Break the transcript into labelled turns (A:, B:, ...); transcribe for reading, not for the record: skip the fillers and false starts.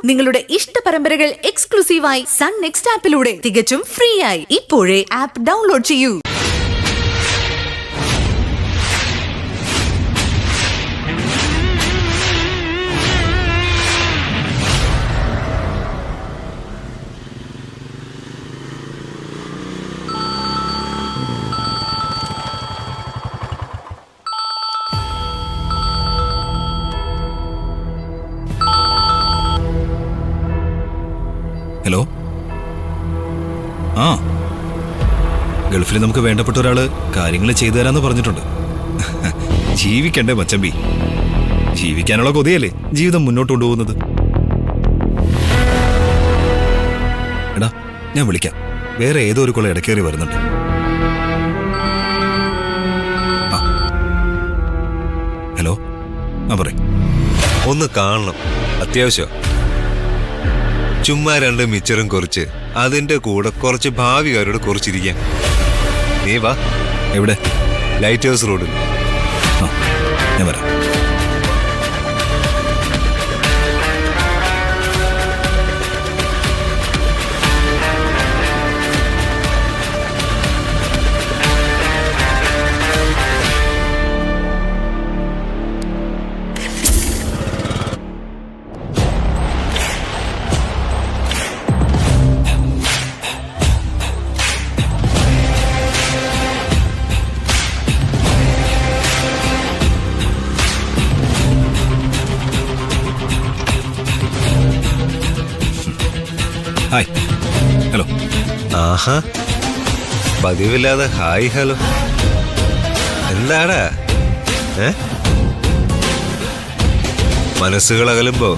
A: നിങ്ങളുടെ ഇഷ്ട പരമ്പരകൾ എക്സ്ക്ലൂസീവായി സൺ നെക്സ്റ്റ് ആപ്പിലൂടെ തികച്ചും ഫ്രീ ആയി ഇപ്പോഴേ ആപ്പ് ഡൗൺലോഡ് ചെയ്യൂ.
B: ഹലോ. ഗൾഫിൽ നമുക്ക് വേണ്ടപ്പെട്ട ഒരാള് കാര്യങ്ങൾ ചെയ്തു തരാന്ന് പറഞ്ഞിട്ടുണ്ട്. ജീവിക്കണ്ടേ മച്ചമ്പി? ജീവിക്കാനുള്ള കൊതിയല്ലേ ജീവിതം മുന്നോട്ട് കൊണ്ടുപോകുന്നത്. എടാ, ഞാൻ വിളിക്കാം. വേറെ ഏതോ ഒരു കൊള്ള ഇടക്കേറി വരുന്നുണ്ട്. ഹലോ. പറയും.
C: ഒന്ന് കാണണം, അത്യാവശ്യം. ചുമ്മാ 2 മിച്ചറും കുറച്ച് അതിന്റെ കൂടെ കുറച്ച് ഭാവികാരോട് കുറച്ചിരിക്കാൻ. നീ വാ.
B: എവിടെ?
C: ലൈറ്റ് ഹൗസ് റോഡിൽ.
B: ഞാൻ വരാം. ഹായ്. ഹലോ.
C: ആഹാ, പതിവില്ലാതെ ഹായ് ഹലോ. എന്താടാ? മനസ്സുകൾ അകലുമ്പോ